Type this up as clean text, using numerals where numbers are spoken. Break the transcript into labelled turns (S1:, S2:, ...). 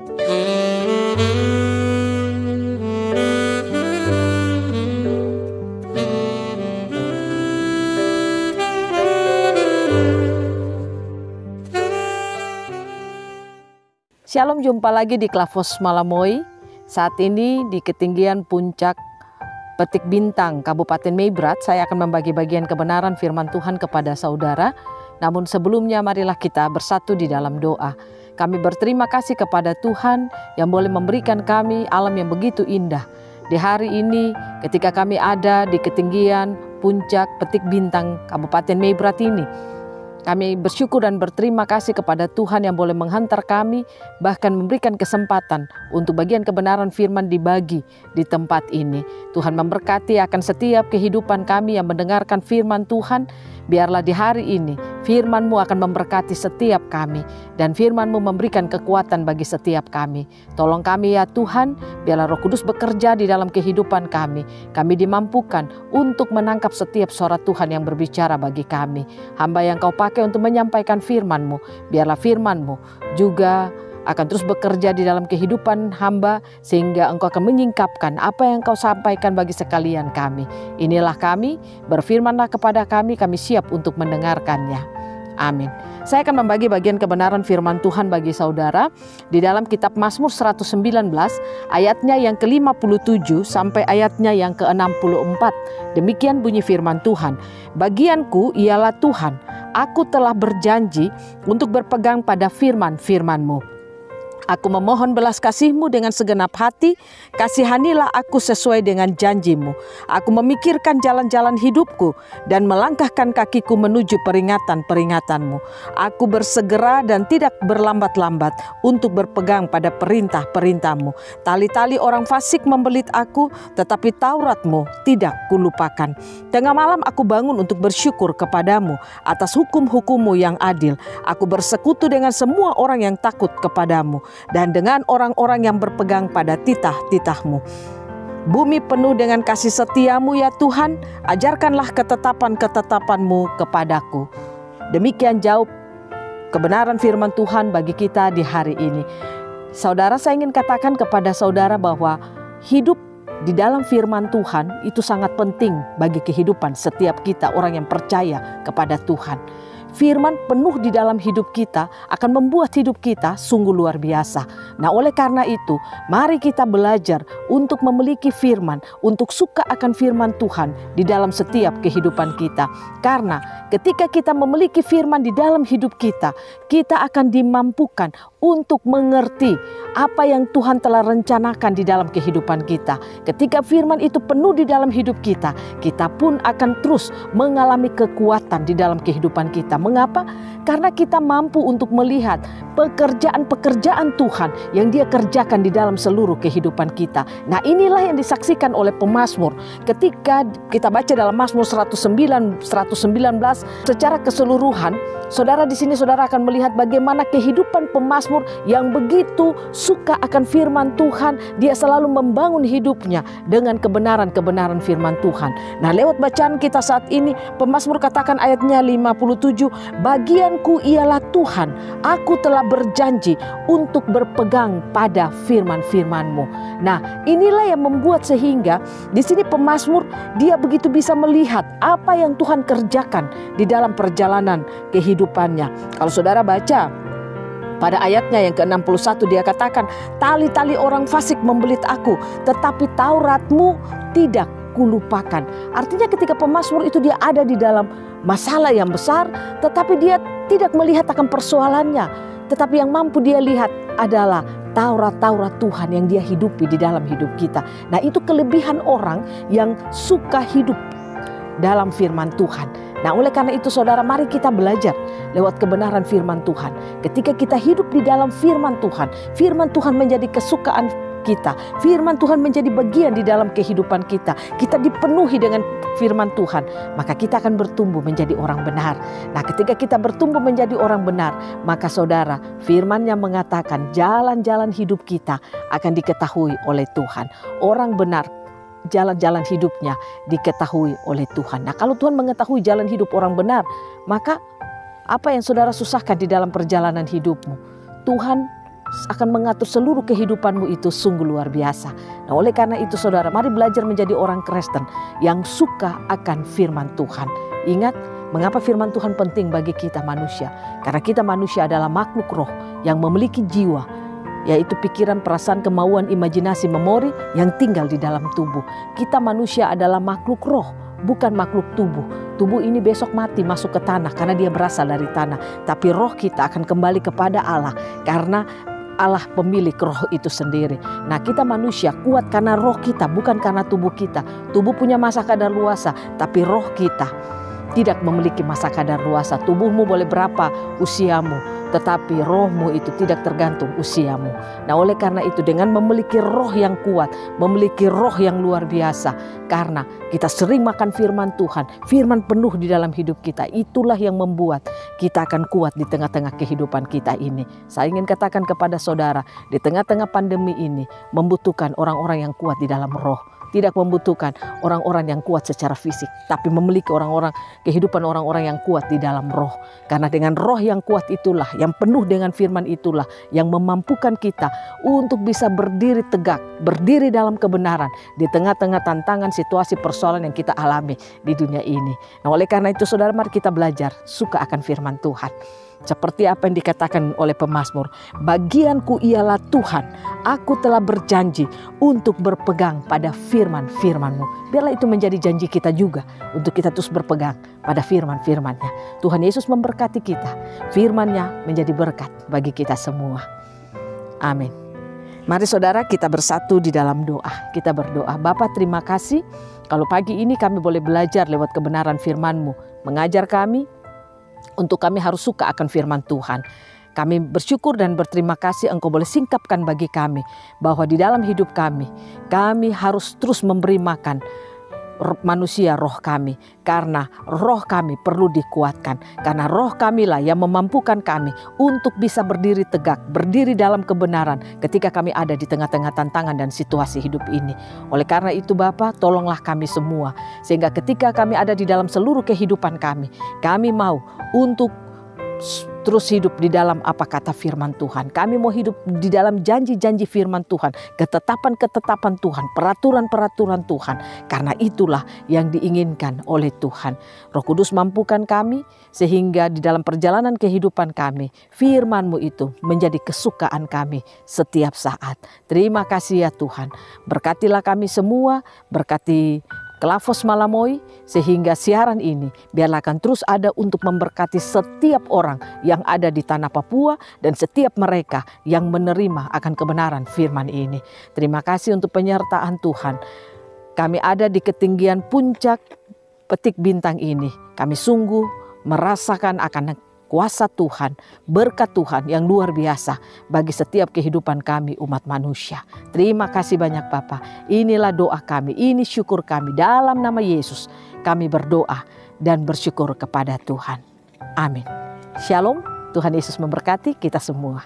S1: Shalom, jumpa lagi di Klavos Malamoy. Saat ini di ketinggian puncak Petik Bintang, Kabupaten Meibrat, saya akan membagi bagian kebenaran firman Tuhan kepada saudara. Namun sebelumnya marilah kita bersatu di dalam doa. Kami berterima kasih kepada Tuhan yang boleh memberikan kami alam yang begitu indah. Di hari ini ketika kami ada di ketinggian puncak Petik Bintang, Kabupaten Meibrat ini, kami bersyukur dan berterima kasih kepada Tuhan yang boleh menghantar kami, bahkan memberikan kesempatan untuk bagian kebenaran firman dibagi di tempat ini. Tuhan memberkati akan setiap kehidupan kami yang mendengarkan firman Tuhan. Biarlah di hari ini firman-Mu akan memberkati setiap kami, dan firman-Mu memberikan kekuatan bagi setiap kami. Tolong kami ya Tuhan, biarlah Roh Kudus bekerja di dalam kehidupan kami. Kami dimampukan untuk menangkap setiap suara Tuhan yang berbicara bagi kami. Hamba yang Kau pakai untuk menyampaikan firman-Mu, biarlah firman-Mu juga akan terus bekerja di dalam kehidupan hamba, sehingga Engkau akan menyingkapkan apa yang Kau sampaikan bagi sekalian kami. Inilah kami, berfirmanlah kepada kami, kami siap untuk mendengarkannya. Amin. Saya akan membagi bagian kebenaran firman Tuhan bagi saudara di dalam kitab Mazmur 119 ayatnya yang ke-57 sampai ayatnya yang ke-64. Demikian bunyi firman Tuhan. Bagianku ialah Tuhan, aku telah berjanji untuk berpegang pada firman-firman-Mu. Aku memohon belas kasih-Mu dengan segenap hati, kasihanilah aku sesuai dengan janji-Mu. Aku memikirkan jalan-jalan hidupku dan melangkahkan kakiku menuju peringatan-peringatan-Mu. Aku bersegera dan tidak berlambat-lambat untuk berpegang pada perintah-perintah-Mu. Tali-tali orang fasik membelit aku, tetapi Taurat-Mu tidak kulupakan. Tengah malam aku bangun untuk bersyukur kepadamu atas hukum-hukum-Mu yang adil. Aku bersekutu dengan semua orang yang takut kepadamu, dan dengan orang-orang yang berpegang pada titah-titah-Mu. Bumi penuh dengan kasih setia-Mu ya Tuhan, ajarkanlah ketetapan-ketetapan-Mu kepadaku. Demikian jauh kebenaran firman Tuhan bagi kita di hari ini. Saudara, saya ingin katakan kepada saudara bahwa hidup di dalam firman Tuhan itu sangat penting bagi kehidupan setiap kita, orang yang percaya kepada Tuhan. Firman penuh di dalam hidup kita akan membuat hidup kita sungguh luar biasa. Nah, oleh karena itu, mari kita belajar untuk memiliki firman, untuk suka akan firman Tuhan di dalam setiap kehidupan kita. Karena ketika kita memiliki firman di dalam hidup kita, kita akan dimampukan untuk mengerti apa yang Tuhan telah rencanakan di dalam kehidupan kita. Ketika firman itu penuh di dalam hidup kita, kita pun akan terus mengalami kekuatan di dalam kehidupan kita. Mengapa? Karena kita mampu untuk melihat pekerjaan-pekerjaan Tuhan yang Dia kerjakan di dalam seluruh kehidupan kita. Nah, inilah yang disaksikan oleh pemazmur. Ketika kita baca dalam Mazmur 119 secara keseluruhan, saudara di sini saudara akan melihat bagaimana kehidupan pemazmur yang begitu suka akan firman Tuhan. Dia selalu membangun hidupnya dengan kebenaran-kebenaran firman Tuhan. Nah, lewat bacaan kita saat ini, pemazmur katakan ayatnya 57, bagianku ialah Tuhan, aku telah berjanji untuk berpegang pada firman-firman-Mu. Nah, inilah yang membuat sehingga di sini pemazmur dia begitu bisa melihat apa yang Tuhan kerjakan di dalam perjalanan kehidupannya. Kalau saudara baca pada ayatnya yang ke-61, dia katakan, tali-tali orang fasik membelit aku, tetapi Taurat-Mu tidak kulupakan. Artinya ketika pemazmur itu dia ada di dalam masalah yang besar, tetapi dia tidak melihat akan persoalannya. Tetapi yang mampu dia lihat adalah Taurat-Taurat Tuhan yang dia hidupi di dalam hidup kita. Nah, itu kelebihan orang yang suka hidup dalam firman Tuhan. Nah, oleh karena itu saudara, mari kita belajar lewat kebenaran firman Tuhan. Ketika kita hidup di dalam firman Tuhan menjadi kesukaan kita. Firman Tuhan menjadi bagian di dalam kehidupan kita. Kita dipenuhi dengan firman Tuhan, maka kita akan bertumbuh menjadi orang benar. Nah, ketika kita bertumbuh menjadi orang benar, maka saudara, firman-Nya mengatakan jalan-jalan hidup kita akan diketahui oleh Tuhan. Orang benar, jalan-jalan hidupnya diketahui oleh Tuhan. Nah, kalau Tuhan mengetahui jalan hidup orang benar, maka apa yang saudara susahkan di dalam perjalanan hidupmu, Tuhan akan mengatur seluruh kehidupanmu itu sungguh luar biasa. Nah, oleh karena itu saudara, mari belajar menjadi orang Kristen yang suka akan firman Tuhan. Ingat, mengapa firman Tuhan penting bagi kita manusia? Karena kita manusia adalah makhluk roh yang memiliki jiwa, yaitu pikiran, perasaan, kemauan, imajinasi, memori yang tinggal di dalam tubuh. Kita manusia adalah makhluk roh, bukan makhluk tubuh. Tubuh ini besok mati masuk ke tanah karena dia berasal dari tanah. Tapi roh kita akan kembali kepada Allah karena Allah pemilik roh itu sendiri. Nah, kita manusia kuat karena roh kita, bukan karena tubuh kita. Tubuh punya masa kadaluarsa, tapi roh kita tidak memiliki masa kadaluarsa. Tubuhmu boleh berapa usiamu, tetapi rohmu itu tidak tergantung usiamu. Nah, oleh karena itu dengan memiliki roh yang kuat, memiliki roh yang luar biasa, karena kita sering makan firman Tuhan, firman penuh di dalam hidup kita, itulah yang membuat kita akan kuat di tengah-tengah kehidupan kita ini. Saya ingin katakan kepada saudara, di tengah-tengah pandemi ini membutuhkan orang-orang yang kuat di dalam roh. Tidak membutuhkan orang-orang yang kuat secara fisik, tapi memiliki kehidupan orang-orang yang kuat di dalam roh. Karena dengan roh yang kuat itulah, yang penuh dengan firman itulah, yang memampukan kita untuk bisa berdiri tegak, berdiri dalam kebenaran di tengah-tengah tantangan, situasi, persoalan yang kita alami di dunia ini. Nah, oleh karena itu saudara, mari kita belajar suka akan firman Tuhan. Seperti apa yang dikatakan oleh pemazmur, bagianku ialah Tuhan, aku telah berjanji untuk berpegang pada firman-firman-Mu. Biarlah itu menjadi janji kita juga, untuk kita terus berpegang pada firman-firman-Nya. Tuhan Yesus memberkati kita, firman-Nya menjadi berkat bagi kita semua. Amin. Mari saudara, kita bersatu di dalam doa. Kita berdoa. Bapa, terima kasih kalau pagi ini kami boleh belajar lewat kebenaran firman-Mu, mengajar kami untuk kami harus suka akan firman Tuhan. Kami bersyukur dan berterima kasih Engkau boleh singkapkan bagi kami bahwa di dalam hidup kami harus terus memberi makan manusia roh kami, karena roh kami perlu dikuatkan, karena roh kamilah yang memampukan kami untuk bisa berdiri tegak, berdiri dalam kebenaran ketika kami ada di tengah-tengah tantangan dan situasi hidup ini. Oleh karena itu Bapa, tolonglah kami semua, sehingga ketika kami ada di dalam seluruh kehidupan kami mau untuk terus hidup di dalam apa kata firman Tuhan. Kami mau hidup di dalam janji-janji firman Tuhan, ketetapan-ketetapan Tuhan, peraturan-peraturan Tuhan. Karena itulah yang diinginkan oleh Tuhan. Roh Kudus mampukan kami sehingga di dalam perjalanan kehidupan kami, firman-Mu itu menjadi kesukaan kami setiap saat. Terima kasih ya Tuhan. Berkatilah kami semua, berkati Klavos Malamoy, sehingga siaran ini biarlah akan terus ada untuk memberkati setiap orang yang ada di tanah Papua dan setiap mereka yang menerima akan kebenaran firman ini. Terima kasih untuk penyertaan Tuhan. Kami ada di ketinggian puncak petik bintang ini. Kami sungguh merasakan akan kuasa Tuhan, berkat Tuhan yang luar biasa bagi setiap kehidupan kami umat manusia. Terima kasih banyak Bapa. Inilah doa kami, ini syukur kami. Dalam nama Yesus kami berdoa dan bersyukur kepada Tuhan. Amin. Shalom, Tuhan Yesus memberkati kita semua.